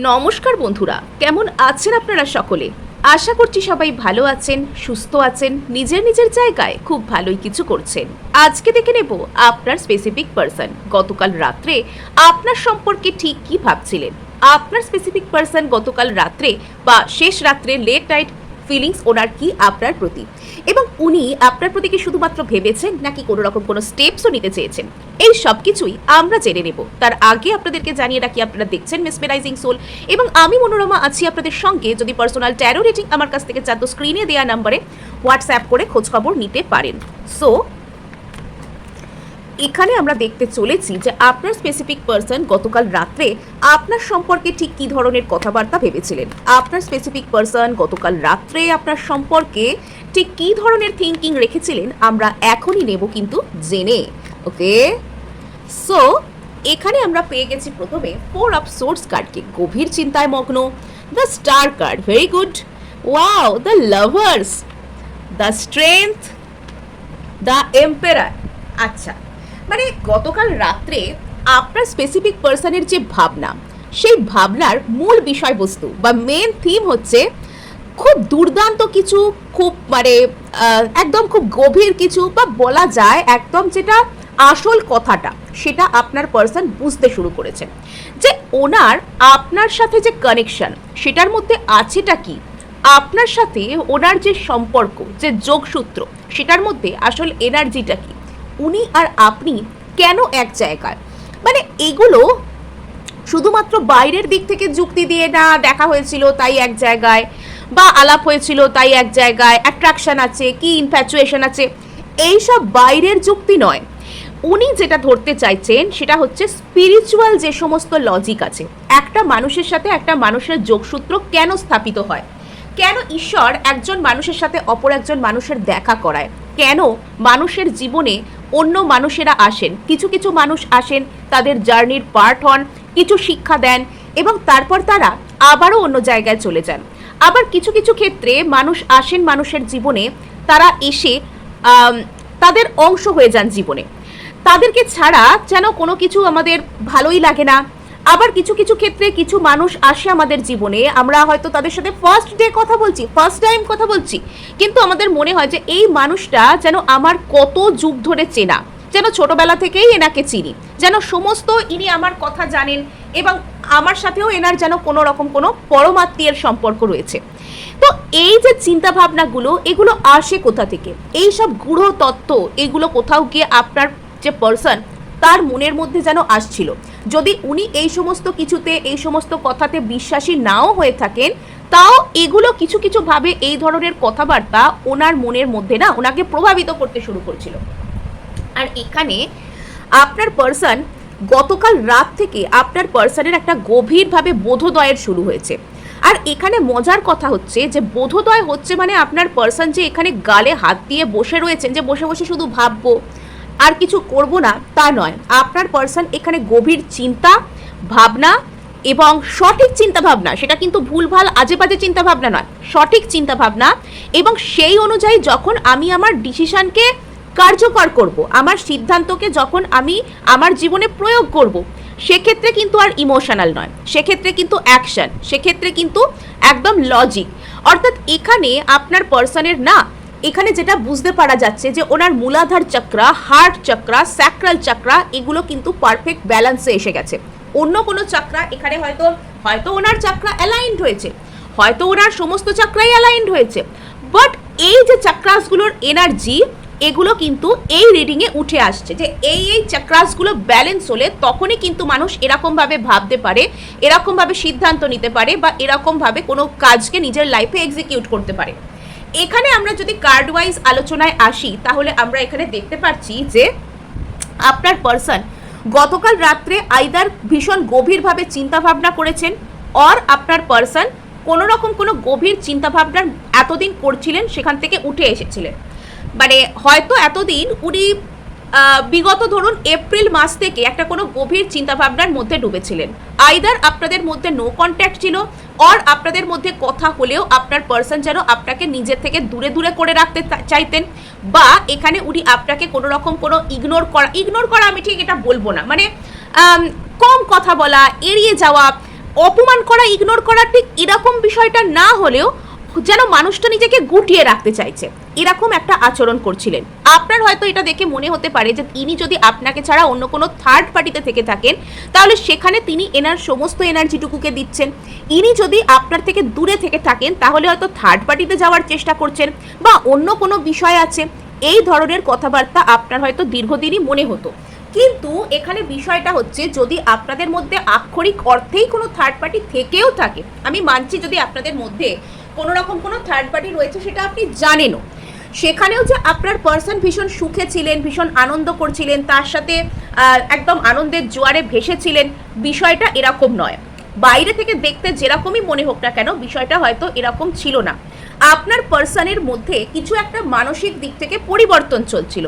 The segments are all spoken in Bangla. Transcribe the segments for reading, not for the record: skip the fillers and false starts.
নমস্কার বন্ধুরা, কেমন আছেন আপনারা সকলে? আশা করছি সবাই ভালো আছেন, সুস্থ আছেন, নিজের নিজের জায়গায় খুব ভালোই কিছু করছেন। আজকে দেখে নেব আপনার স্পেসিফিক পার্সন গতকাল রাত্রে আপনার সম্পর্কে ঠিক কি ভাবছিলেন। আপনার স্পেসিফিক পার্সন গতকাল রাত্রে বা শেষ রাত্রে লেট নাইট ফিলিংস ওনার কি আপনার প্রতি, এবং উনি আপনার প্রতি কি শুধুমাত্র ভেবেছেন নাকি কোনো রকম কোনো স্টেপসও নিতে চেয়েছেন, এই সব কিছুই আমরা জেনে নেব। তার আগে আপনাদেরকে জানিয়ে রাখি, আপনারা দেখছেন মেসমেরাইজিং সোল এবং আমি মনোরমা আছি আপনাদের সঙ্গে। যদি পার্সোনাল ট্যারো রিডিং আমার কাছ থেকে চান তো স্ক্রিনে দেওয়া নাম্বারে হোয়াটসঅ্যাপ করে খোঁজখবর নিতে পারেন। সো এখানে আমরা দেখতে চলেছি যে আপনার স্পেসিফিক পার্সন গতকাল রাত্রে আপনার সম্পর্কে ঠিক কী ধরনের কথাবার্তা ভেবেছিলেন। আপনার স্পেসিফিক পার্সন গতকাল রাত্রে আপনার সম্পর্কে ঠিক কী ধরনের থিঙ্কিং রেখেছিলেন আমরা এখনই নেব কিন্তু জেনে। ওকে, সো এখানে আমরা পেয়ে গেছি প্রথমে 4 অফ সোর্স কার্ডকে, গভীর চিন্তায় মগ্ন। The star card, very good. Wow, the lovers, the strength, the emperor. আচ্ছা, মানে গতকাল রাত্রে আপনার স্পেসিফিক পার্সনের যে ভাবনা, সেই ভাবনার মূল বিষয়বস্তু বা মেন থিম হচ্ছে খুব দুর্দান্ত কিছু, খুব মানে একদম খুব গভীর কিছু, বা বলা যায় একদম যেটা আসল কথাটা সেটা আপনার পার্সন বুঝতে শুরু করেছে যে ওনার আপনার সাথে যে কানেকশন সেটার মধ্যে আছেটা কি, আপনার সাথে ওনার যে সম্পর্ক, যে যোগসূত্র, সেটার মধ্যে আসল এনার্জিটা কি, উনি আর আপনি কেন এক জায়গায়। মানে এগুলো শুধুমাত্র বাইরের দিক থেকে যুক্তি দিয়ে না দেখা হয়েছিল তাই এক জায়গায়, বা আলাপ হয়েছিল তাই এক জায়গায়, অ্যাট্রাকশন আছে কি ইনফ্যাচুয়েশন আছে, এইসব বাইরের যুক্তি নয়। উনি যেটা ধরতে চাইছেন সেটা হচ্ছে স্পিরিচুয়াল যে সমস্ত লজিক আছে, একটা মানুষের সাথে একটা মানুষের যোগসূত্র কেন স্থাপিত হয়, কেন ঈশ্বর একজন মানুষের সাথে অপর একজন মানুষের দেখা করায়, কেন মানুষের জীবনে অন্য মানুষেরা আসেন, কিছু কিছু মানুষ আসেন, তাদের জার্নির পার্ট হন, কিছু শিক্ষা দেন এবং তারপর তারা আবারও অন্য জায়গায় চলে যান। আবার কিছু কিছু ক্ষেত্রে মানুষ আসেন মানুষের জীবনে, তারা এসে তাদের অংশ হয়ে যান জীবনে, তাদেরকে ছাড়া যেন কোনো কিছু আমাদের ভালোই লাগে না। আবার কিছু কিছু ক্ষেত্রে কিছু মানুষ আসে আমাদের জীবনে, আমরা হয়তো তাদের সাথে ফার্স্ট ডে কথা বলছি, ফার্স্ট টাইম কথা বলছি, কিন্তু আমাদের মনে হয় যে এই মানুষটা যেন আমার কত যুগ ধরে চেনা, যেন ছোটবেলা থেকেই এনাকে চিনি, যেন সমস্ত ইনি আমার কথা জানেন এবং আমার সাথেও এনার যেন কোনো রকম কোনো পরমাত্মীয়ের সম্পর্ক রয়েছে। তো এই যে চিন্তা ভাবনাগুলো, এগুলো আসে কোথা থেকে, এই সব গূঢ় তত্ত্ব এগুলো কোথাও গিয়ে আপনার যে পার্সন তার মনের মধ্যে যেন আসছিল। যদি উনি এই সমস্ত কিছুতে, এই সমস্ত কথাতে বিশ্বাসী নাও হয়ে থাকেন, তাও এগুলো কিছু কিছু ভাবে এই ধরনের কথাবার্তা ওনার মনের মধ্যে না ওনাকে প্রভাবিত করতে শুরু করছিল। আর এখানে আপনার পার্সন গতকাল রাত থেকে আপনার পার্সনের একটা গভীরভাবে বোধোদয়ের শুরু হয়েছে। আর এখানে মজার কথা হচ্ছে যে বোধোদয় হচ্ছে মানে আপনার পার্সন যে এখানে গালে হাত দিয়ে বসে রয়েছেন, যে বসে বসে শুধু ভাববো আর কিছু করব না তা নয়। আপনার পার্সন এখানে গভীর চিন্তা ভাবনা এবং সঠিক চিন্তা ভাবনা, সেটা কিন্তু ভুলভাল আজে বাজে চিন্তা ভাবনা নয়, সঠিক চিন্তা ভাবনা, এবং সেই অনুযায়ী যখন আমি আমার ডিসিশনকে কার্যকর করব, আমার সিদ্ধান্তকে যখন আমি আমার জীবনে প্রয়োগ করব, সেক্ষেত্রে কিন্তু আর ইমোশনাল নয়, সেক্ষেত্রে কিন্তু অ্যাকশন, সেক্ষেত্রে কিন্তু একদম লজিক। অর্থাৎ এখানে আপনার পার্সনের না, এখানে যেটা বুঝতে পারা যাচ্ছে যে ওনার মূলাধার চক্রা, হার্ট চক্রা, স্যাক্রাল চক্রা এগুলো কিন্তু পারফেক্ট ব্যালেন্সে এসে গেছে। অন্য কোনো চক্রা এখানে হয়তো হয়তো ওনার চক্রা অ্যালাইন্ড হয়েছে, হয়তো ওনার সমস্ত চক্রাই অ্যালাইন্ড হয়েছে, বাট এই যে চক্রাসগুলোর এনার্জি এগুলো কিন্তু এই রিডিংয়ে উঠে আসছে যে এই চক্রাসগুলো ব্যালেন্স হলে তখনই কিন্তু মানুষ এরকমভাবে ভাবতে পারে, এরকমভাবে সিদ্ধান্ত নিতে পারে, বা এরকমভাবে কোনো কাজকে নিজের লাইফে এক্সিকিউট করতে পারে। এখানে আমরা যদি কার্ড ওয়াইজ আলোচনায় আসি তাহলে আমরা এখানে দেখতে পাচ্ছি যে আপনার পার্সন গতকাল রাত্রে আইদার ভীষণ গভীরভাবে চিন্তাভাবনা করেছেন, অর আপনার পার্সন কোনো রকম কোনো গভীর চিন্তাভাবনার এতদিন করছিলেন সেখান থেকে উঠে এসেছিলেন। মানে হয়তো এতদিন উনি বিগত ধরুন এপ্রিল মাস থেকে একটা কোনো গভীর চিন্তাভাবনার মধ্যে ডুবেছিলেন। আইদার আপনাদের মধ্যে নো কন্ট্যাক্ট ছিল, অর আপনাদের মধ্যে কথা হলেও আপনার পার্সন যেন আপনাকে নিজের থেকে দূরে দূরে করে রাখতে চাইতেন, বা এখানে উনি আপনাকে কোনো রকম কোনো ইগনোর করা আমি ঠিক এটা বলবো না, মানে কম কথা বলা, এড়িয়ে যাওয়া, অপমান করা, ইগনোর করা ঠিক এরকম বিষয়টা না হলেও যেন মানুষটা নিজেকে গুটিয়ে রাখতে চাইছে, এরকম একটা আচরণ করছিলেন। আপনার হয়তো এটা দেখে মনে হতে পারে যে ইনি যদি আপনাকে ছাড়া অন্য কোনো থার্ড পার্টিতে থেকে থাকেন তাহলে সেখানে তিনি এনার সমস্ত এনার্জিটুকুকে দিচ্ছেন। ইনি যদি আপনার থেকে দূরে থেকে থাকেন তাহলে হয়তো থার্ড পার্টিতে যাওয়ার চেষ্টা করছেন বা অন্য কোনো বিষয় আছে। এই ধরনের কথাবার্তা আপনার হয়তো দীর্ঘদিনই মনে হতো। কিন্তু এখানে বিষয়টা হচ্ছে, যদি আপনাদের মধ্যে আক্ষরিক অর্থেই কোনো থার্ড পার্টি থেকেও থাকে, আমি মানছি যদি আপনাদের মধ্যে কোনো রকম কোনো থার্ড পার্টি রয়েছে সেটা আপনি জানেনও, সেখানেও যে আপনার পার্সন ভীষণ সুখে ছিলেন, ভীষণ আনন্দ করছিলেন, তার সাথে একদম আনন্দের জোয়ারে ভেসেছিলেন, বিষয়টা এরকম নয়। বাইরে থেকে দেখতে যেরকমই মনে হোক না কেন বিষয়টা হয়তো এরকম ছিল না। আপনার পার্সনের মধ্যে কিছু একটা মানসিক দিক থেকে পরিবর্তন চলছিল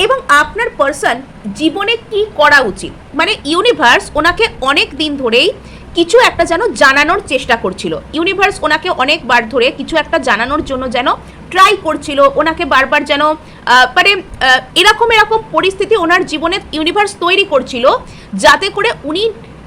এবং আপনার পার্সন জীবনে কি করা উচিত, মানে ইউনিভার্স ওনাকে অনেক দিন ধরেই কিছু একটা যেন জানানোর চেষ্টা করছিল। ইউনিভার্স ওনাকে অনেকবার ধরে কিছু একটা জানানোর জন্য যেন ট্রাই করছিল, ওনাকে বারবার যেন মানে এরকম পরিস্থিতি ওনার জীবনে ইউনিভার্স তৈরি করছিল যাতে করে উনি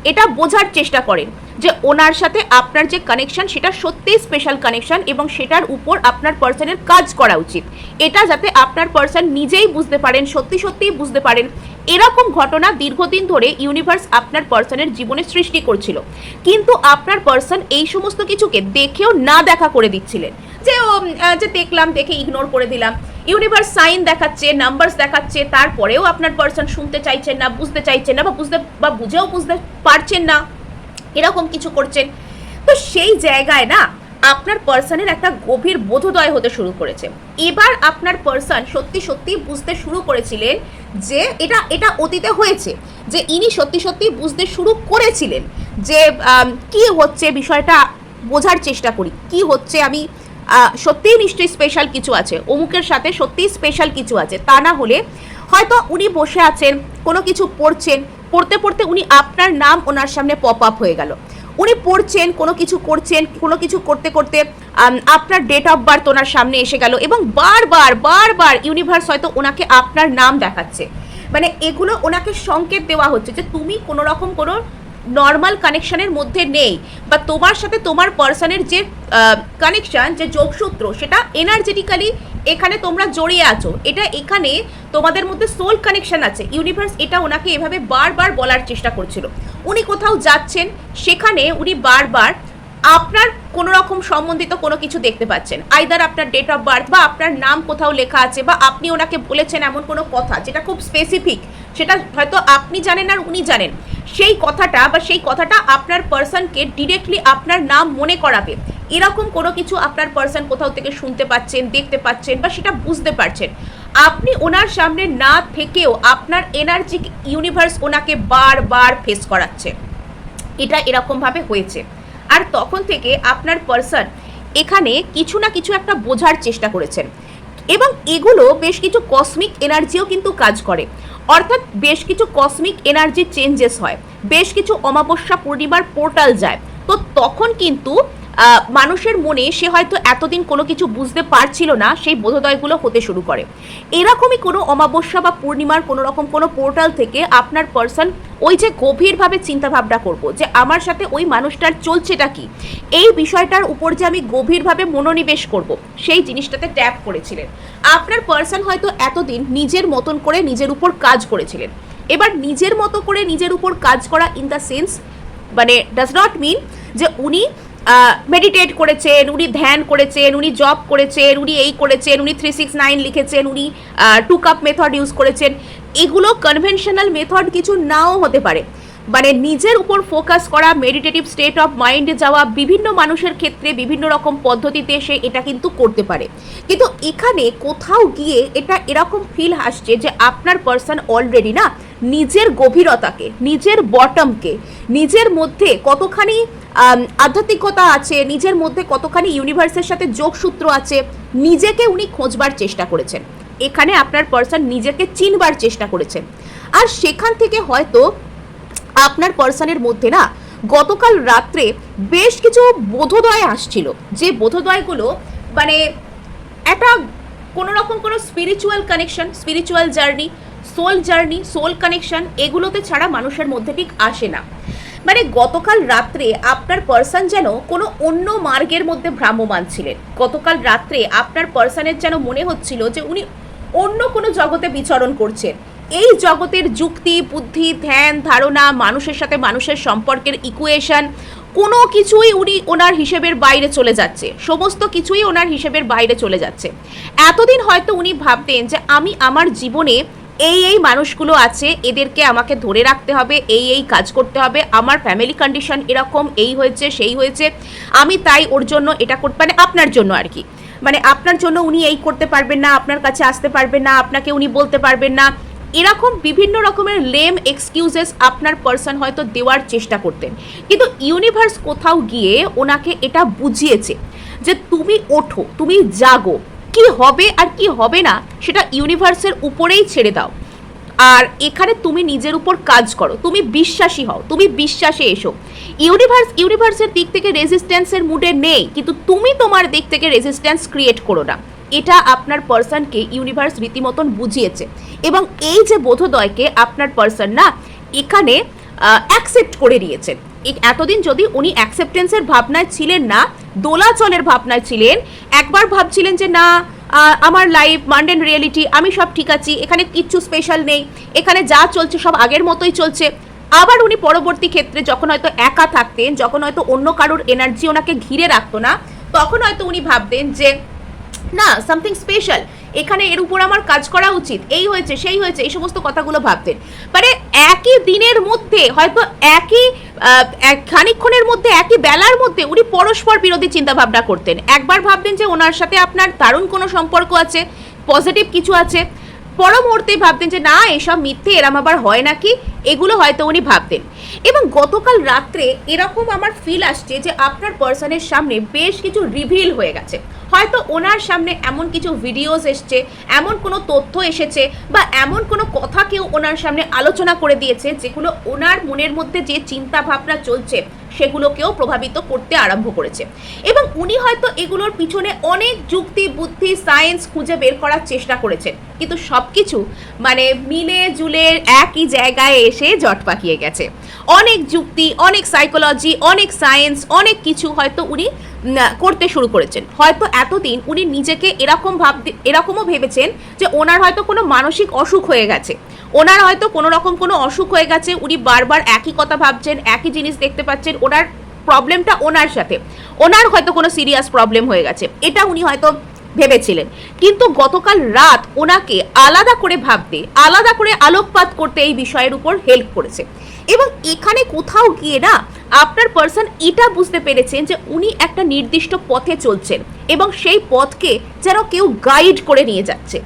এটা বোঝার চেষ্টা করেন যে ওনার সাথে আপনার যে কানেকশন সেটা সত্যিই স্পেশাল কানেকশন এবং সেটার উপর আপনার পার্সনের কাজ করা উচিত। এটা যাতে আপনার পার্সন নিজেই বুঝতে পারেন, সত্যিই বুঝতে পারেন। এরকম ঘটনা দীর্ঘদিন ধরে ইউনিভার্স আপনার পার্সনের জীবনে সৃষ্টি করছিল, কিন্তু আপনার পার্সন এই সমস্ত কিছুকে দেখেও না দেখা করে দিচ্ছিলেন যে দেখলাম, দেখে ইগনোর করে দিলাম। ইউনিভার্স সাইন দেখাচ্ছে, নাম্বারস দেখাচ্ছে, তারপরেও আপনার পার্সন শুনতে চাইছেন না, বুঝতে চাইছেন না, বা বুঝেও বুঝতে পারছেন না, এরকম কিছু করছেন। তো সেই জায়গায় না আপনার পার্সনের একটা গভীর বোধোদয় হতে শুরু করেছে। এবার আপনার পার্সন সত্যি বুঝতে শুরু করেছিলেন যে এটা অতীতে হয়েছে, যে ইনি সত্যি বুঝতে শুরু করেছিলেন যে কি হচ্ছে, বিষয়টা বোঝার চেষ্টা করি, কি হচ্ছে, আমি সত্যিই নিশ্চয়ই স্পেশাল কিছু আছে, অমুকের সাথে সত্যিই স্পেশাল কিছু আছে। তা না হলে হয়তো উনি বসে আছেন, কোনো কিছু পড়ছেন, পড়তে উনি আপনার নাম ওনার সামনে পপ আপ হয়ে গেল। উনি পড়ছেন, কোনো কিছু করছেন, কোনো কিছু করতে আপনার ডেট অফ বার্থ ওনার সামনে এসে গেল এবং বারবার ইউনিভার্স হয়তো ওনাকে আপনার নাম দেখাচ্ছে। মানে এগুলো ওনাকে সংকেত দেওয়া হচ্ছে যে তুমি কোনো রকম কোনো নর্মাল কানেকশনের মধ্যে নেই, বা তোমার সাথে তোমার পার্সনের যে কানেকশন, যে যোগসূত্র, সেটা এনার্জেটিক্যালি এখানে তোমরা জড়িয়ে আছো, এটা এখানে তোমাদের মধ্যে সোল কানেকশন আছে। ইউনিভার্স এটা ওনাকে এভাবে বারবার বলার চেষ্টা করছিল। উনি কোথাও যাচ্ছেন, সেখানে উনি বারবার আপনার কোনো রকম সম্বন্ধিত কোনো কিছু দেখতে পাচ্ছেন, আইদার আপনার ডেট অফ বার্থ বা আপনার নাম কোথাও লেখা আছে, বা আপনি ওনাকে বলেছেন এমন কোনো কথা যেটা খুব স্পেসিফিক, সেটা হয়তো আপনি জানেন আর উনি জানেন। সেই কথাটা আপনার পার্সনকে ডিরেক্টলি আপনার নাম মনে করাবে, এরকম কোনো কিছু আপনার পার্সন কোথাও থেকে শুনতে পাচ্ছেন, দেখতে পাচ্ছেন, বা সেটা বুঝতে পারছেন। আপনি ওনার সামনে না থেকেও আপনার এনার্জি ইউনিভার্স ওনাকে বারবার ফেস করাচ্ছে। এটা এরকমভাবে হয়েছে। আর তখন থেকে আপনার পার্সন এখানে কিছু না কিছু একটা বোঝার চেষ্টা করেছেন এবং এগুলো বেশ কিছু কসমিক এনার্জিও কিন্তু কাজ করে, অর্থাৎ বেশ কিছু কসমিক এনার্জি চেঞ্জেস হয়, বেশ কিছু অমাবস্যা পূর্ণিমার পোর্টাল যায়। তো তখন কিন্তু মানুষের মনে সে হয়তো এতদিন কোনো কিছু বুঝতে পারছিল না, সেই বোধোদয়গুলো হতে শুরু করে। এরকমই কোনো অমাবস্যা বা পূর্ণিমার কোনো রকম কোনো পোর্টাল থেকে আপনার পার্সন ওই যে গভীরভাবে চিন্তাভাবনা করব যে আমার সাথে ওই মানুষটার চলছেটা কি, এই বিষয়টার উপর যে আমি গভীরভাবে মনোনিবেশ করব, সেই জিনিসটাতে ট্যাপ করেছিলেন। আপনার পার্সন হয়তো এতদিন নিজের মতন করে নিজের উপর কাজ করেছিলেন। এবার নিজের মতো করে নিজের উপর কাজ করা ইন দ্য সেন্স, মানে ডাজ নট মিন যে উনি মেডিটেট করেছেন, উনি ধ্যান করেছেন, উনি জব করেছেন, উনি এই করেছেন, উনি 369 লিখেছেন, উনি 2 কাপ মেথড ইউজ করেছেন। এগুলো কনভেনশনাল মেথড কিছু নাও হতে পারে। মানে নিজের উপর ফোকাস করা, মেডিটেটিভ স্টেট অফ মাইন্ডে যাওয়া, বিভিন্ন মানুষের ক্ষেত্রে বিভিন্ন রকম পদ্ধতিতে সে এটা কিন্তু করতে পারে। কিন্তু এখানে কোথাও গিয়ে এটা এরকম ফিল আসছে যে আপনার পার্সন অলরেডি না নিজের গভীরতাকে, নিজের বটমকে, নিজের মধ্যে কতখানি আধ্যাত্মিকতা আছে, নিজের মধ্যে কতখানি ইউনিভার্সের সাথে যোগসূত্র আছে, নিজেকে উনি খোঁজবার চেষ্টা করেছেন। এখানে আপনার পার্সন নিজেকে চিনবার চেষ্টা করেছেন। আর সেখান থেকে হয়তো আপনার পার্সনের মধ্যে না গতকাল রাত্রে বেশ কিছু বোধোদয় আসছিল, যে বোধোদয়গুলো মানে একটা কোনো রকম কোনো spiritual connection, spiritual journey, soul connection, এগুলোতে ছাড়া মানুষের মধ্যে ঠিক আসে না। মানে গতকাল রাত্রে আপনার পার্সন যেন কোনো অন্য মার্গের মধ্যে ভ্রাম্যমান ছিলেন। গতকাল রাত্রে আপনার পার্সনের যেন মনে হচ্ছিল যে উনি অন্য কোনো জগতে বিচরণ করছেন। এই জগতের যুক্তি, বুদ্ধি, ধ্যান, ধারণা, মানুষের সাথে মানুষের সম্পর্কের ইকুয়েশন, কোনো কিছুই উনি ওনার হিসেবের বাইরে চলে যাচ্ছে, সমস্ত কিছুই ওনার হিসেবের বাইরে চলে যাচ্ছে। এতদিন হয়তো উনি ভাবতেন যে আমি আমার জীবনে এই মানুষগুলো আছে, এদেরকে আমাকে ধরে রাখতে হবে, এই কাজ করতে হবে, আমার ফ্যামিলি কন্ডিশন এরকম, এই হয়েছে সেই হয়েছে, আমি তাই ওর জন্য এটা করতে, মানে আপনার জন্য আর কি, মানে আপনার জন্য উনি এই করতে পারবেন না, আপনার কাছে আসতে পারবেন না, আপনাকে উনি বলতে পারবেন না, এরকম বিভিন্ন রকমের লেম এক্সকিউজেস আপনার পার্সন হয়তো দেওয়ার চেষ্টা করতেন। কিন্তু ইউনিভার্স কোথাও গিয়ে ওনাকে এটা বুঝিয়েছে যে তুমি ওঠো, তুমি জাগো, কি হবে আর কি হবে না সেটা ইউনিভার্সের উপরেই ছেড়ে দাও। আর এখানে তুমি নিজের উপর কাজ করো, তুমি বিশ্বাসী হও, তুমি বিশ্বাসে এসো। ইউনিভার্সের দিক থেকে রেজিস্ট্যান্সের মুডে নেই, কিন্তু তুমি তোমার দিক থেকে রেজিস্ট্যান্স ক্রিয়েট করো না। এটা আপনার পার্সনকে ইউনিভার্স রীতিমতন বুঝিয়েছে, এবং এই যে বোধোদয়কে আপনার পার্সন না এখানে অ্যাকসেপ্ট করে নিয়েছেন। এতদিন যদি উনি অ্যাকসেপ্টেন্সের ভাবনায় ছিলেন না, দোলাচলের ভাবনায় ছিলেন, একবার ভাবছিলেন যে না আমার লাইফ মান্ডেন রিয়েলিটি, আমি সব ঠিক আছি, এখানে কিচ্ছু স্পেশাল নেই, এখানে যা চলছে সব আগের মতোই চলছে। আবার উনি পরবর্তী ক্ষেত্রে যখন হয়তো একা থাকতেন, যখন হয়তো অন্য কারোর এনার্জি ওনাকে ঘিরে রাখতো না, তখন হয়তো উনি ভাবতেন যে না সামথিং স্পেশাল, এখানে এর উপর আমার কাজ করা উচিত, এই হয়েছে সেই হয়েছে, এই সমস্ত কথাগুলো ভাবতেন। মানে একই দিনের মধ্যে হয়তো একই খানিকক্ষণের মধ্যে একই বেলার মধ্যে উনি পরস্পর বিরোধী চিন্তা ভাবনা করতেন। একবার ভাবতেন যে ওনার সাথে আপনার দারুণ কোনো সম্পর্ক আছে, পজিটিভ কিছু আছে, পর মুহূর্তেই ভাবতেন যে না এসব মিথ্যে, এরম আবার হয় নাকি, এগুলো হয়তো উনি ভাবতেন। এবং গতকাল রাত্রে এরকম আমার ফিল আসছে যে আপনার পার্সনের সামনে বেশ কিছু রিভিল হয়ে গেছে। হয়তো ওনার সামনে এমন কিছু ভিডিওস এসছে, এমন কোনো তথ্য এসেছে, বা এমন কোনো কথা কেউ ওনার সামনে আলোচনা করে দিয়েছে যেগুলো ওনার মনের মধ্যে যে চিন্তা ভাবনা চলছে সেগুলোকেও প্রভাবিত করতে আরম্ভ করেছে। এবং উনি হয়তো এগুলোর পিছনে অনেক যুক্তি, বুদ্ধি, সায়েন্স খুঁজে বের করার চেষ্টা করেছেন, কিন্তু সব কিছু মানে মিলে জুলে একই জায়গায় এসে জট পাকিয়ে গেছে। অনেক যুক্তি, অনেক সাইকোলজি, অনেক সায়েন্স, অনেক কিছু হয়তো উনি করতে শুরু করেছেন। হয়তো এতদিন উনি নিজেকে এরকমও ভেবেছেন যে ওনার হয়তো কোনো মানসিক অসুখ হয়ে গেছে, ওনার হয়তো কোনো রকম কোনো অসুখ হয়ে গেছে, উনি বারবার একই কথা ভাবছেন, একই জিনিস দেখতে পাচ্ছেন, ওনার প্রবলেমটা ওনার সাথে, ওনার হয়তো কোনো সিরিয়াস প্রবলেম হয়ে গেছে, এটা উনি হয়তো ভেবেছিলেন। কিন্তু গতকাল রাত ওনাকে আলাদা করে ভাবতে, আলাদা করে আলোকপাত করতে এই বিষয়ের উপর হেল্প করেছে। এবং এখানে কোথাও গিয়ে না আপনার পার্সন এটা বুঝতে পেরেছেন যে উনি একটা নির্দিষ্ট পথে চলছেন, এবং সেই পথকে যেন কেউ গাইড করে নিয়ে যাচ্ছে।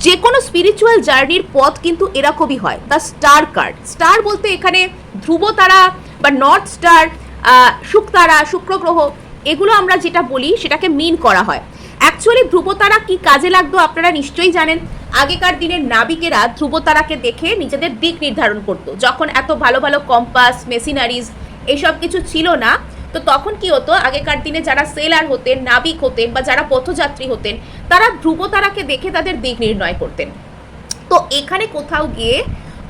যে কোনো স্পিরিচুয়াল জার্নির পথ কিন্তু এরকমই হয়। দ্য স্টার কার্ড, স্টার বলতে এখানে ধ্রুব তারা বা নর্থ স্টার, শুকতারা, শুক্র গ্রহ, এগুলো আমরা যেটা বলি সেটাকে মিন করা হয়। অ্যাকচুয়ালি ধ্রুবতারা কি কাজে লাগতো আপনারা নিশ্চয়ই জানেন। আগেকার দিনের নাবিকেরা ধ্রুবতারাকে দেখে নিজেদের দিক নির্ধারণ করতো। যখন এত ভালো ভালো কম্পাস, মেশিনারিজ এইসব কিছু ছিল না, তো তখন কি হতো, আগেকার দিনে যারা সেলার হতেন, নাবিক হতেন, বা যারা পথযাত্রী হতেন, তারা ধ্রুবতারাকে দেখে তাদের দিক নির্ণয় করতেন। তো এখানে কোথাও গিয়ে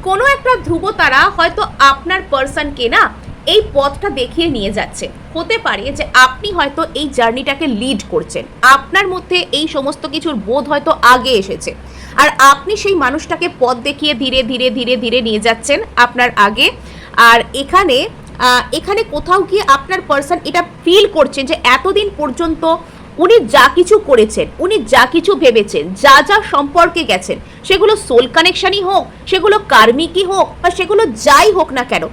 কোনো একটা ধ্রুবতারা হয়তো আপনার পার্সনকে না এই পথটা দেখিয়ে নিয়ে যাচ্ছে। হতে পারে যে আপনি হয়তো এই জার্নিটাকে লিড করছেন, আপনার মধ্যে এই সমস্ত কিছুর বোধ হয়তো আগে এসেছে, আর আপনি সেই মানুষটাকে পথ দেখিয়ে ধীরে ধীরে ধীরে ধীরে নিয়ে যাচ্ছেন আপনার আগে। আর এখানে কোথাও গিয়ে আপনার পার্সন এটা ফিল করছেন যে এতদিন পর্যন্ত উনি যা কিছু করেছেন, উনি যা কিছু ভেবেছেন, যা যা সম্পর্কে গেছেন, সেগুলো সোল কানেকশনই হোক, সেগুলো কার্মিকই হোক, বা সেগুলো যাই হোক না কেন,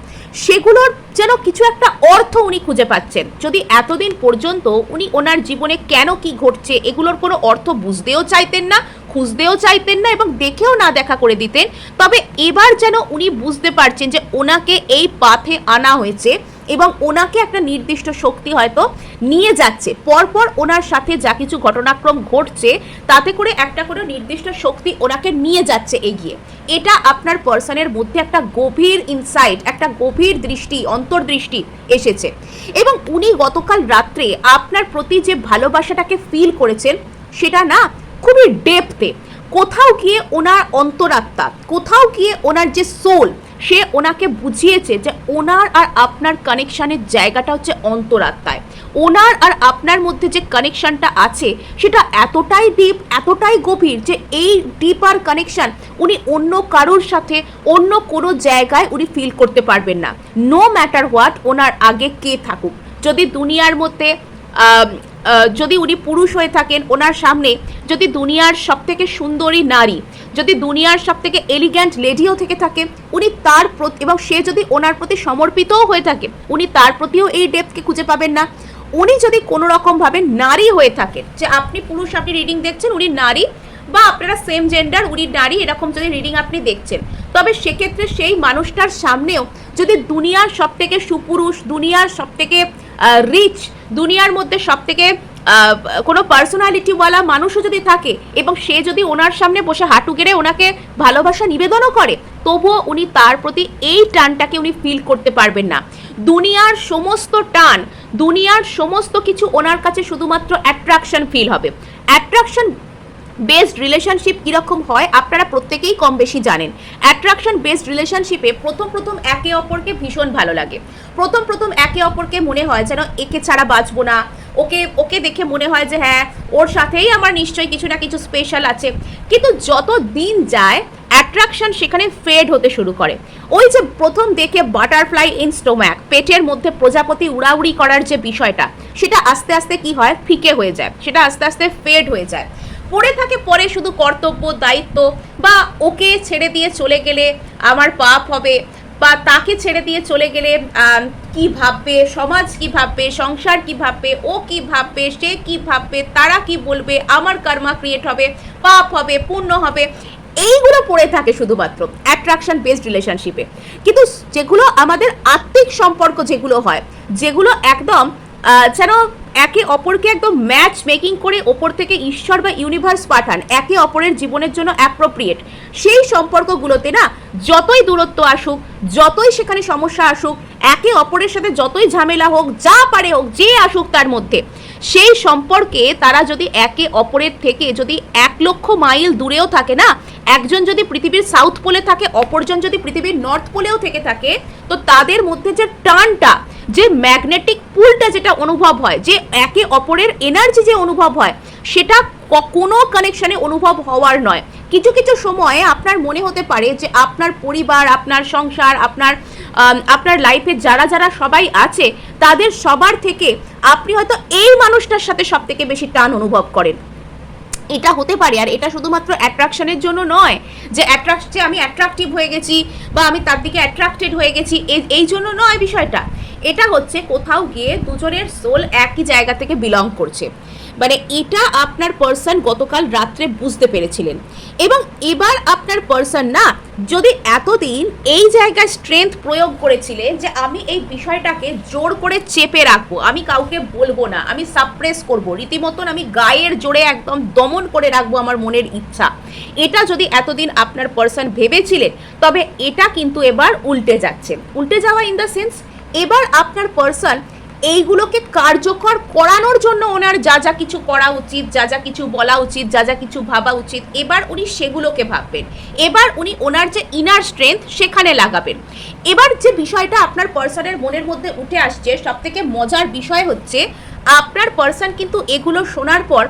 সেগুলোর যেন কিছু একটা অর্থ উনি খুঁজে পাচ্ছেন। যদি এতদিন পর্যন্ত উনি ওনার জীবনে কেন কি ঘটছে এগুলোর কোনো অর্থ বুঝতেও চাইতেন না, খুঁজতেও চাইতেন না, এবং দেখেও না দেখা করে দিতেন, তবে এবার যেন উনি বুঝতে পারছেন যে ওনাকে এই পাথে আনা হয়েছে, এবং ওনাকে একটা নির্দিষ্ট শক্তি হয়তো নিয়ে যাচ্ছে। পরপর ওনার সাথে যা কিছু ঘটনাক্রম ঘটছে তাতে করে একটা কোনো নির্দিষ্ট শক্তি ওনাকে নিয়ে যাচ্ছে এগিয়ে। এটা আপনার পার্সনের মধ্যে একটা গভীর ইনসাইট, একটা গভীর দৃষ্টি, অন্তর্দৃষ্টি এসেছে। এবং উনি গতকাল রাত্রে আপনার প্রতি যে ভালোবাসাটাকে ফিল করেছেন সেটা না খুবই ডেপথে, কোথাও গিয়ে ওনার অন্তরাত্মা, কোথাও গিয়ে ওনার যে সোল, সে ওনাকে বুঝিয়েছে যে ওনার আর আপনার কানেকশানের জায়গাটা হচ্ছে অন্তরাত্মায়। ওনার আর আপনার মধ্যে যে কানেকশানটা আছে সেটা এতটাই ডিপ, এতটাই গভীর যে এই ডিপার কানেকশান উনি অন্য কারোর সাথে অন্য কোনো জায়গায় উনি ফিল করতে পারবেন না। নো ম্যাটার হোয়াট ওনার আগে কে থাকুক, যদি দুনিয়ার মধ্যে যদি উনি পুরুষ হয়ে থাকেন, ওনার সামনে যদি দুনিয়ার সবথেকে সুন্দরী নারী, যদি দুনিয়ার সবথেকে এলিগ্যান্ট লেডিও থেকে থাকে, উনি তার প্রতি, এবং সে যদি ওনার প্রতি সমর্পিতও হয়ে থাকে, উনি তার প্রতিও এই ডেপথকে খুঁজে পাবেন না। উনি যদি কোনো রকমভাবে নারী হয়ে থাকেন, যে আপনি পুরুষ, আপনি রিডিং দেখছেন, উনি নারী, বা আপনারা সেম জেন্ডার, উনি নারী, এরকম যদি রিডিং আপনি দেখছেন, তবে সেক্ষেত্রে সেই মানুষটার সামনেও যদি দুনিয়ার সবথেকে সুপুরুষ, দুনিয়ার সবথেকে রিচ, দুনিয়ার মধ্যে সবথেকে কোনো পার্সোনালিটিওয়ালা মানুষও যদি থাকে, এবং সে যদি ওনার সামনে বসে হাঁটু গেড়ে ওনাকে ভালোবাসা নিবেদনও করে, তবুও উনি তার প্রতি এই টানটাকে উনি ফিল করতে পারবেন না। দুনিয়ার সমস্ত টান, দুনিয়ার সমস্ত কিছু ওনার কাছে শুধুমাত্র অ্যাট্রাকশন ফিল হবে। অ্যাট্রাকশন বেসড রিলেশনশিপ কীরকম হয় আপনারা প্রত্যেকেই কম বেশি জানেন। অ্যাট্রাকশন বেসড রিলেশনশিপে প্রথম একে অপরকে ভীষণ ভালো লাগে। প্রথম একে অপরকে মনে হয় যেন একে ছাড়া বাঁচবো না, ওকে দেখে মনে হয় যে হ্যাঁ, ওর সাথেই আমার নিশ্চয়ই কিছু না কিছু স্পেশাল আছে। কিন্তু যত দিন যায় অ্যাট্রাকশন সেখানে ফেড হতে শুরু করে। ওই যে প্রথম দেখে বাটারফ্লাই ইন স্টোম্যাক, পেটের মধ্যে প্রজাপতি উড়াউড়ি করার যে বিষয়টা, সেটা আস্তে আস্তে কি হয়, ফিকে হয়ে যায়, সেটা আস্তে আস্তে ফেড হয়ে যায়। পড়ে থাকে পরে শুধু কর্তব্য, দায়িত্ব, বা ওকে ছেড়ে দিয়ে চলে গেলে আমার পাপ হবে, বা তাকে ছেড়ে দিয়ে চলে গেলে কি ভাববে, সমাজ কি ভাববে, সংসার কি ভাববে, ও কি ভাববে, সে কি ভাববে, তারা কি বলবে, আমার কর্মা ক্রিয়েট হবে, পাপ হবে, পুণ্য হবে, এইগুলো পড়ে থাকে শুধুমাত্র অ্যাট্রাকশন বেসড রিলেশনশিপে। কিন্তু যেগুলো আমাদের আত্মিক সম্পর্ক যেগুলো হয়, যেগুলো একদম যেন একে অপরকে একদম ম্যাচ মেকিং করে ওপর থেকে ঈশ্বর বা ইউনিভার্স পাঠান একে অপরের জীবনের জন্য অ্যাপ্রোপ্রিয়েট, সেই সম্পর্কগুলোতে না যতই দূরত্ব আসুক, যতই সেখানে সমস্যা আসুক, একে অপরের সাথে যতই ঝামেলা হোক, যা পারে হোক, যে আসুক তার মধ্যে, সেই সম্পর্কে তারা যদি একে অপরের থেকে যদি 1,00,000 মাইল দূরেও থাকে না, একজন যদি পৃথিবীর সাউথ পোলে থাকে, অপরজন যদি পৃথিবীর নর্থ পোলেও থেকে থাকে, তো তাদের মধ্যে যে টানটা, যে ম্যাগনেটিক পুলটা যেটা অনুভব হয়, যে একে অপরের এনার্জি যে অনুভব হয়, সেটা কোনো কানেকশনে অনুভব হওয়ার নয়। কিছু কিছু সময়ে আপনার মনে হতে পারে যে আপনার পরিবার, আপনার সংসার, আপনার লাইফে যারা যারা সবাই আছে, তাদের সবার থেকে আপনি হয়তো এই মানুষটার সাথে সব থেকে বেশি টান অনুভব করেন। এটা হতে পারে, আর এটা শুধুমাত্র অ্যাট্রাকশনের জন্য নয়, যে আমি অ্যাট্রাকটিভ হয়ে গেছি বা আমি তার দিকে অ্যাট্রাক্টেড হয়ে গেছি, এই জন্য নয় বিষয়টা। এটা হচ্ছে কোথাও গিয়ে দুজনের সোল একই জায়গা থেকে বিলং করছে, মানে এটা আপনার পার্সন গতকাল রাত্রে বুঝতে পেরেছিলেন। এবং এবার আপনার পার্সন না যদি এতদিন এই জায়গায় স্ট্রেংথ প্রয়োগ করেছিলেন যে আমি এই বিষয়টাকে জোর করে চেপে রাখবো, আমি কাউকে বলবো না, আমি সাপ্রেস করব, রীতিমতন আমি গায়ের জোরে একদম দমন করে রাখবো আমার মনের ইচ্ছা, এটা যদি এতদিন আপনার পার্সন ভেবেছিলেন, তবে এটা কিন্তু এবার উল্টে যাচ্ছে। উল্টে যাওয়া ইন দ্য সেন্স, এবার আপনার পার্সন এইগুলোকে কার্যকর করানোর জন্য ওনার যা যা কিছু করা উচিত, যা যা কিছু বলা উচিত, যা যা কিছু ভাবা উচিত, এবার উনি সেগুলোকে ভাববেন। এবার উনি ওনার যে ইনার স্ট্রেংথ সেখানে লাগাবেন। এবার যে বিষয়টা আপনার পার্সনের মনের মধ্যে উঠে আসছে, সবথেকে মজার বিষয় হচ্ছে আপনার পার্সন কিন্তু এগুলো শোনার পর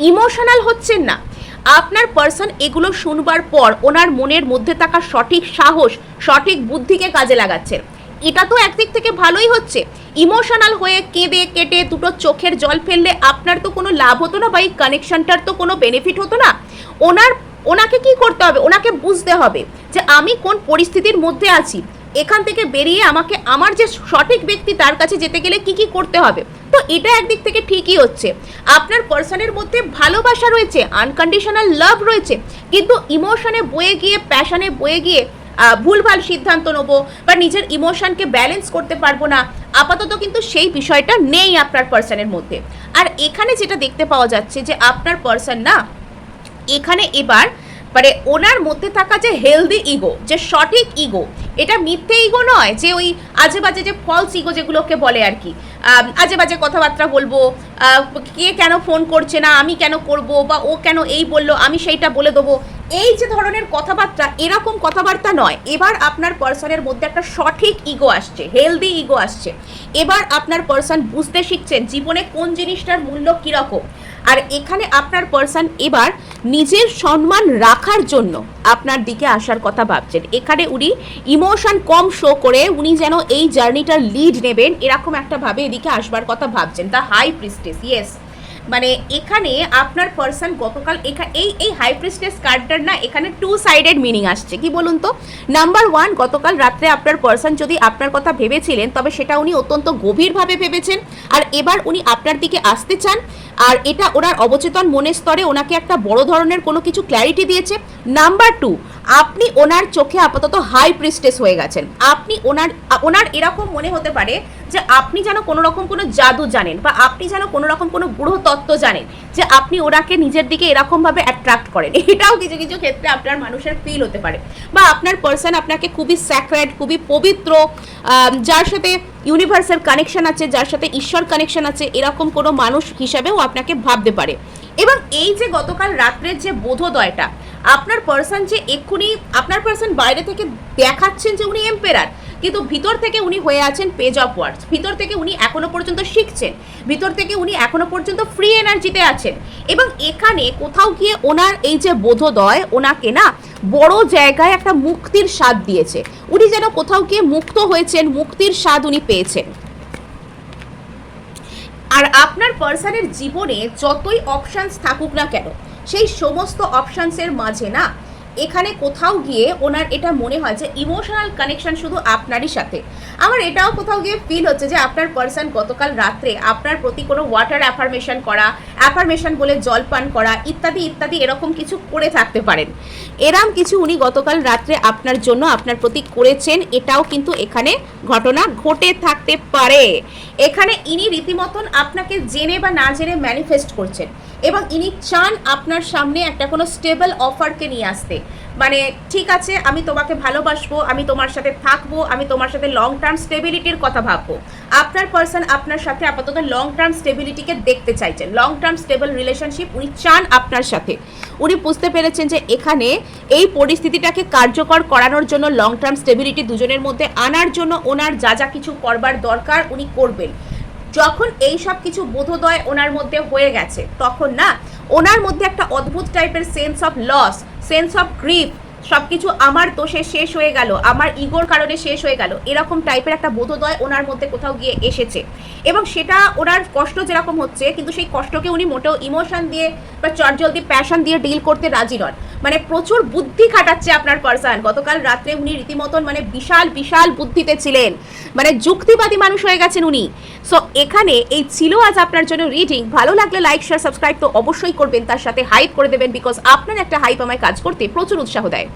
ইমোশনাল হচ্ছেন না। আপনার পার্সন এগুলো শুনবার পর ওনার মনের মধ্যে থাকা সঠিক সাহস, সঠিক বুদ্ধিকে কাজে লাগাচ্ছেন। এটা তো একদিক থেকে ভালোই হচ্ছে। ইমোশনাল হয়ে কেঁদে কেটে দুটো চোখের জল ফেললে আপনার তো কোনো লাভ হতো না, বা এই কানেকশনটার তো কোনো বেনিফিট হতো না। ওনাকে কি করতে হবে, ওনাকে বুঝতে হবে যে আমি কোন পরিস্থিতির মধ্যে আছি, এখান থেকে বেরিয়ে আমাকে আমার যে সঠিক ব্যক্তি তার কাছে যেতে গেলে কি কি করতে হবে। তো এটা একদিক থেকে ঠিকই হচ্ছে, আপনার পার্সনের মধ্যে ভালোবাসা রয়েছে, আনকন্ডিশনাল লাভ রয়েছে, কিন্তু ইমোশনে বয়ে গিয়ে, প্যাশনে বয়ে গিয়ে ভুলভাল সিদ্ধান্ত নেবো বা নিজের ইমোশনকে ব্যালেন্স করতে পারবো না, আপাতত কিন্তু সেই বিষয়টা নেই আপনার পার্সনের মধ্যে। আর এখানে যেটা দেখতে পাওয়া যাচ্ছে যে আপনার পার্সন না এখানে এবার মানে ওনার মধ্যে থাকা যে হেলদি ইগো, যে সঠিক ইগো, এটা মিথ্যে ইগো নয়, যে ওই আজে বাজে যে ফলস ইগো যেগুলোকে বলে আর কি, আজে বাজে কথাবার্তা বলবো, কে কেন ফোন করছে না, আমি কেন করব, বা ও কেন এই বললো আমি সেইটা বলে দেবো, এই যে ধরনের কথাবার্তা, এরকম কথাবার্তা নয়। এবার আপনার পার্সনের মধ্যে একটা সঠিক ইগো আসছে, হেলদি ইগো আসছে। এবার আপনার পার্সন বুঝতে শিখছেন জীবনে কোন জিনিসটার মূল্য কীরকম। আর এখানে আপনার পার্সন এবার নিজের সম্মান রাখার জন্য আপনার দিকে আসার কথা ভাবছেন। এখানে উনি ইমোশন কম শো করে উনি যেন এই জার্নিটার লিড নেবেন এরকম একটা ভাবে এদিকে আসবার কথা ভাবছেন। দ্য হাই প্রিস্টেস, ইয়েস, মানে এখানে আপনার পার্সন গতকাল এই হাই প্রিস্টেস কার্ডটার না এখানে টু সাইডেড মিনিং আসছে। কি বলুন তো, নাম্বার ওয়ান, গতকাল রাত্রে আপনার পার্সন যদি আপনার কথা ভেবেছিলেন তবে সেটা উনি অত্যন্ত গভীরভাবে ভেবেছেন, আর এবার উনি আপনার দিকে আসতে চান, আর এটা ওনার অবচেতন মনের স্তরে ওনাকে একটা বড় ধরনের কোনো কিছু ক্ল্যারিটি দিয়েছে। নাম্বার টু, আপনি ওনার চোখে আপাতত হাই প্রিস্টেস হয়ে গেছেন। আপনি ওনার এরকম মনে হতে পারে যে আপনি যেন কোনো রকম কোনো জাদু জানেন, বা আপনি যেন কোনো রকম কোনো গূঢ় তত্ত্ব জানেন, যে আপনি ওনাকে নিজের দিকে এরকমভাবে অ্যাট্রাক্ট করেন। এটাও কিছু কিছু ক্ষেত্রে আপনার মানুষের ফিল হতে পারে। বা আপনার পার্সন আপনাকে খুবই স্যাক্রেড, খুবই পবিত্র, যার সাথে ইউনিভার্সের কানেকশন আছে, যার সাথে ঈশ্বর কানেকশন আছে, এরকম কোনো মানুষ হিসাবেও আপনাকে ভাবতে পারে। এবং এই যে গতকাল রাত্রের যে বোধোদয়টা, আপনার পার্সন যে এক্ষুনি আপনার পার্সন বাইরে থেকে দেখাচ্ছেন যে উনি এম্পেরার, কিন্তু ভিতর থেকে উনি হয়ে আছেন পেজ অফ ওয়ার্ডস। ভিতর থেকে উনি এখনো পর্যন্ত শিখছেন, ভিতর থেকে উনি এখনো পর্যন্ত ফ্রি এনার্জিতে আছেন। এবং এখানে কোথাও গিয়ে ওনার এই যে বোধোদয় ওনাকে না বড় জায়গায় একটা মুক্তির স্বাদ দিয়েছে। উনি যেন কোথাও গিয়ে মুক্ত হয়েছেন, মুক্তির স্বাদ উনি পেয়েছেন। আর আপনার পার্সনের জীবনে যতই অপশানস থাকুক না কেন, সেই সমস্ত অপশানসের মাঝে না এখানে কোথাও গিয়ে ওনার এটা মনে হয় যে ইমোশনাল কানেকশন শুধু আপনারই সাথে। আমার এটাও কোথাও গিয়ে ফিল হচ্ছে যে আপনার পার্সন গতকাল রাত্রে আপনার প্রতি কোনো ওয়াটার অ্যাফার্মেশন করা, অ্যাফার্মেশন বলে জল পান করা ইত্যাদি ইত্যাদি এরকম কিছু করে থাকতে পারেন। এরম কিছু উনি গতকাল রাত্রে আপনার জন্য আপনার প্রতি করেছেন, এটাও কিন্তু এখানে ঘটনা ঘটে থাকতে পারে। এখানে ইনি রীতিমতন আপনাকে জেনে বা না জেনে ম্যানিফেস্ট করছেন, এবং ইনি চান আপনার সামনে একটা কোনো স্টেবল অফারকে নিয়ে আসতে। মানে ঠিক আছে, আমি তোমাকে ভালোবাসবো, আমি তোমার সাথে থাকবো, আমি তোমার সাথে লং টার্ম স্টেবিলিটির কথা ভাববো। আপনার পার্সন আপনার সাথে আপাতত লং টার্ম স্টেবিলিটিকে দেখতে চাইছেন, লং টার্ম স্টেবল রিলেশনশিপ উনি চান আপনার সাথে। উনি বুঝতে পেরেছেন যে এখানে এই পরিস্থিতিটাকে কার্যকর করানোর জন্য, লং টার্ম স্টেবিলিটি দুজনের মধ্যে আনার জন্য ওনার যা যা কিছু করবার দরকার উনি করবেন। যখন এই সব কিছু বোধোদয় ওনার মধ্যে হয়ে গেছে, তখন না ওনার মধ্যে একটা অদ্ভুত টাইপের sense of loss, sense of grief, সব কিছু আমার দোষে শেষ হয়ে গেল, আমার ইগোর কারণে শেষ হয়ে গেল, এরকম টাইপের একটা বোধোদয় ওনার মধ্যে কোথাও গিয়ে এসেছে। এবং সেটা ওনার কষ্ট যেরকম হচ্ছে, কিন্তু সেই কষ্টকে উনি মোটেও ইমোশন দিয়ে বা চটজলদি প্যাশন দিয়ে ডিল করতে রাজি নন। মানে প্রচুর বুদ্ধি খাটাচ্ছে আপনার পার্সন। গতকাল রাত্রে উনি রীতিমতন মানে বিশাল বিশাল বুদ্ধিতে ছিলেন, মানে যুক্তিবাদী মানুষ হয়ে গেছেন উনি। সো এখানে এই ছিল আজ আপনার জন্য রিডিং। ভালো লাগলে লাইক শেয়ার সাবস্ক্রাইব তো অবশ্যই করবেন, তার সাথে হাইপ করে দেবেন, বিকজ আপনার একটা হাইপ আমায় কাজ করতে প্রচুর উৎসাহ দেয়।